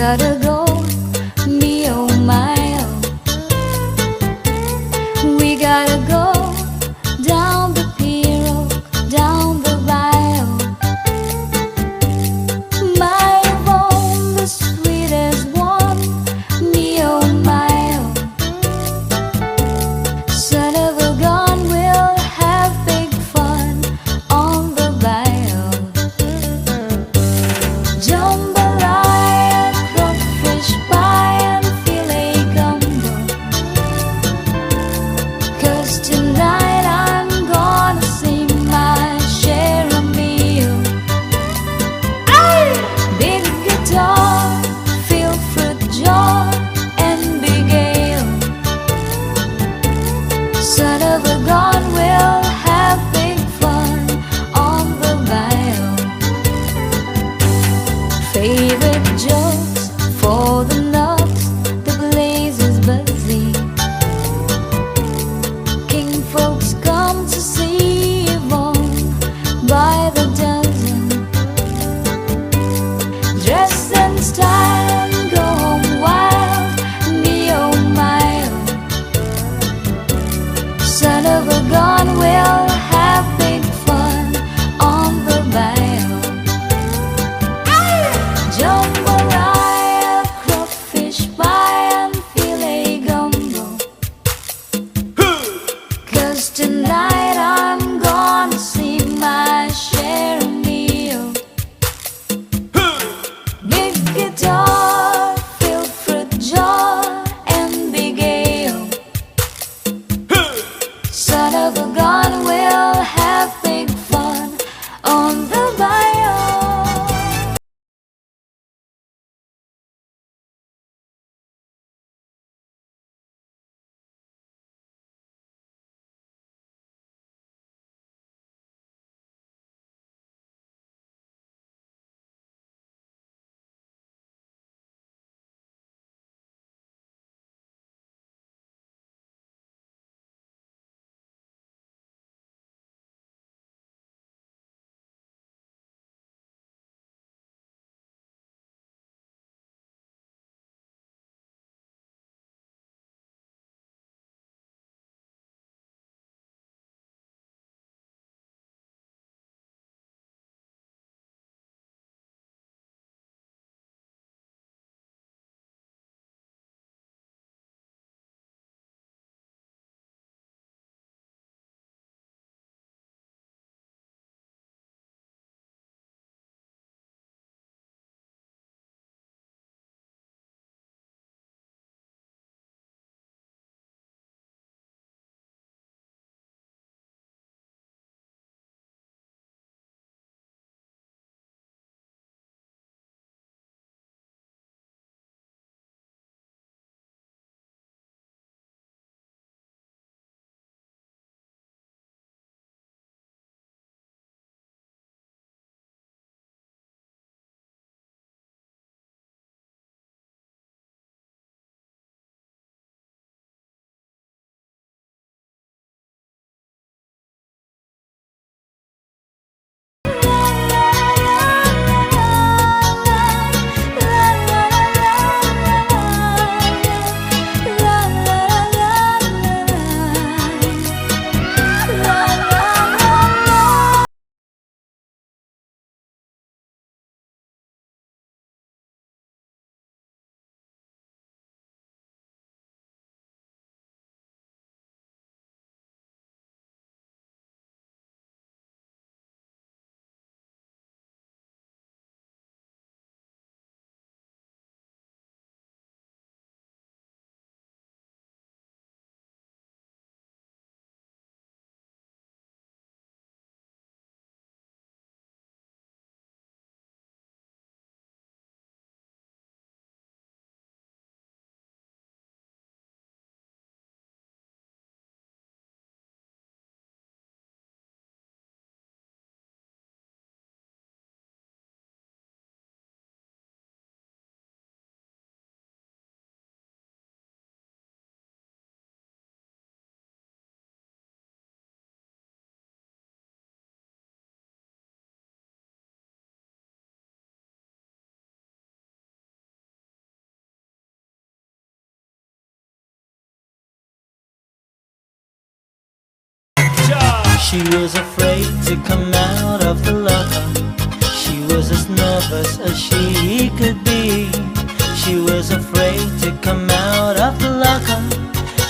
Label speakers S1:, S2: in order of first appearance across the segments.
S1: gotta go, me oh my oh. We gotta go down the pier, down the aisle. My home, the sweetest one, me oh my oh. Son of a gun, we'll have big fun on the bayou. Jambalaya, crawfish pie and filet gumbo. 'Cause tonight I'm gonna see my share of meal. Big guitar, feel fruit jar and big ale. Son of a gun, we'll have big fun on the bayou. Favorite jokes for the nuts, the blaze is busy. King folks come to see Yvonne by the dozen. Dress and style and go home wild, me oh my oh. Son of a gun, we'll have big fun on the bayou. Jambalaya, crawfish pie and filet gumbo. 'Cause tonight I'm gonna see my share of meal. Big guitar, filled fruit jar and big ale. Son of a
S2: She was afraid to come out of the locker. She was as nervous as she could be. She was afraid to come out of the locker.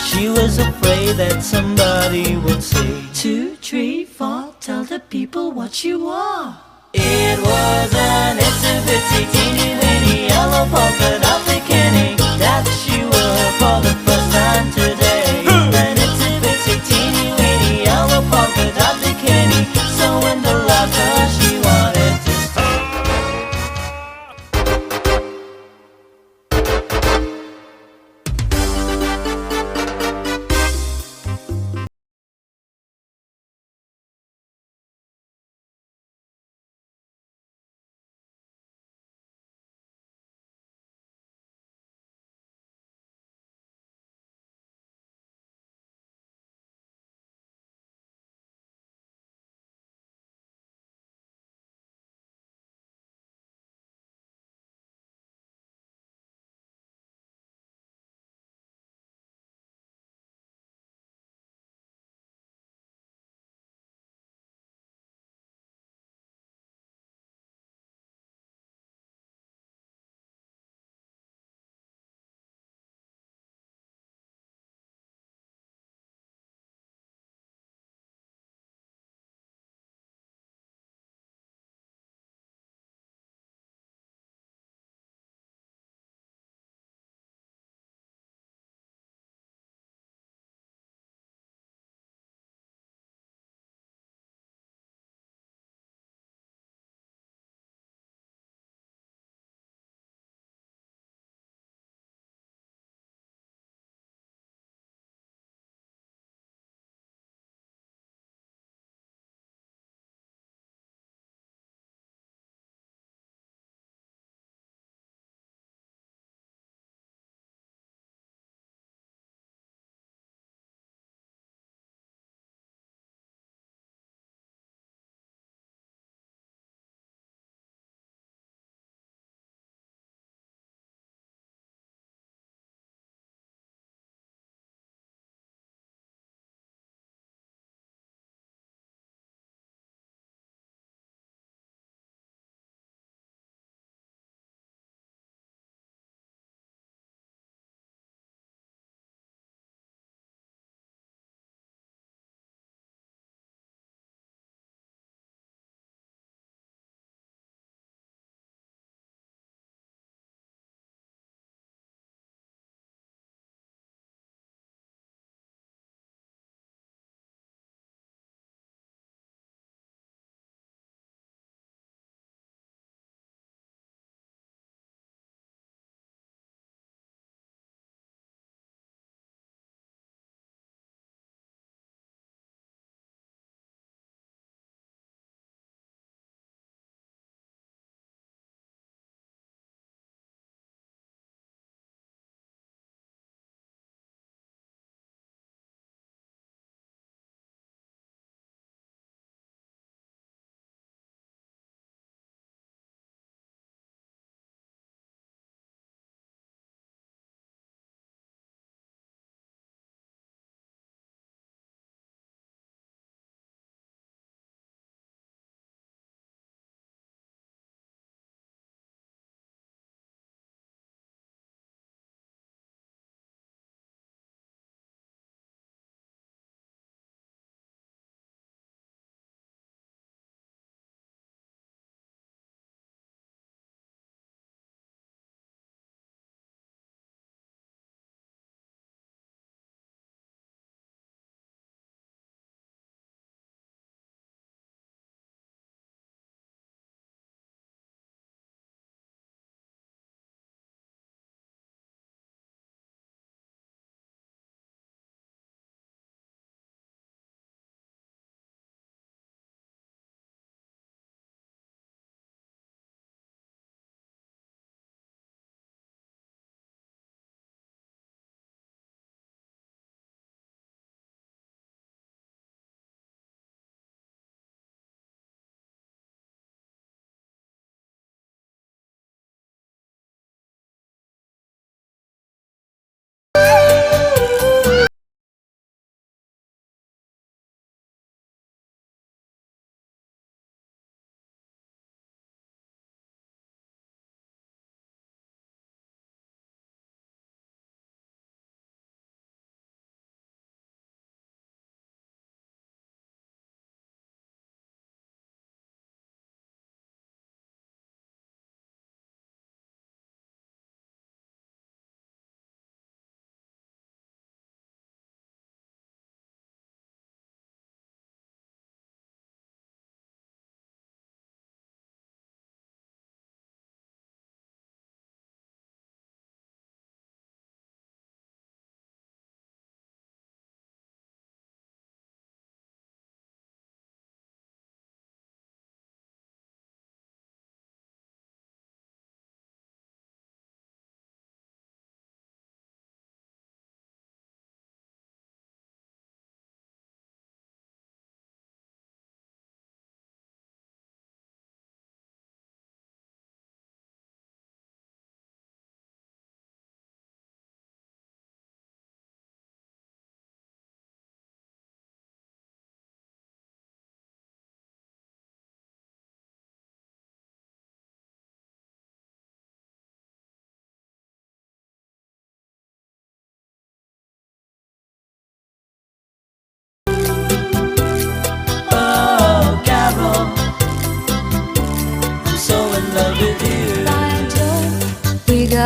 S2: She was afraid that somebody would say, 2, 3, 4, tell the people what you are. It was an itsy bitsy teeny weeny yellow polka dot bikini that she wore for the first time today. An itsy bitsy teeny weeny yellow polka dot bikini, so in the locker she wanted to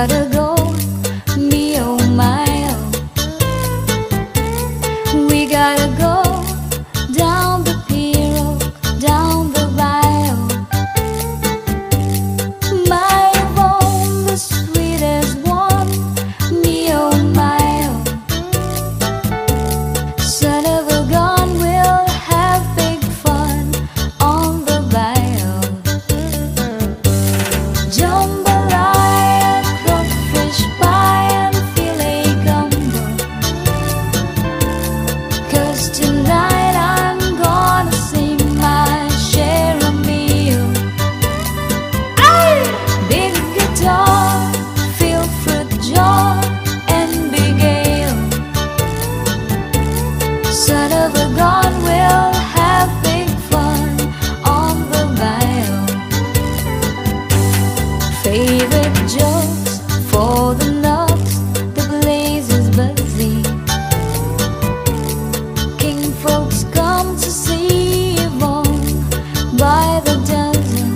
S1: gotta go, me oh my oh. We gotta go down the pier, down the bayou. My home, the sweetest one, me oh my oh. Son of a gun, we'll have big fun on the bayou. Jambalaya, crawfish pie and filet gumbo. 'Cause tonight I'm gonna see my share of meal. Big guitar, feel fruit jar and big ale. Son of a gun, we'll have big fun on the bayou. Favorite jokes for the nuts, the blaze is busy. King folks come to see Yvonne by the dozen.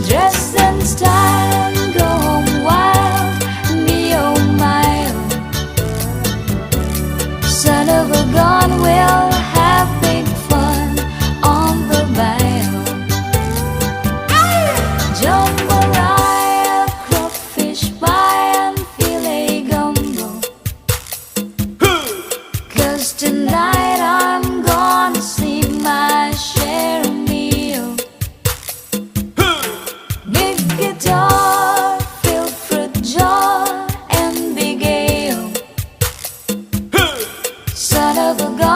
S1: Dress and style and go home wild, me oh my oh. Son of a gun, we'll have big fun on the bayou. Jambalaya, crawfish pie and filet gumbo. 'Cause tonight I'm gonna see my share of meal. Big guitar, fill fruit jar and big ale. Son of a gun.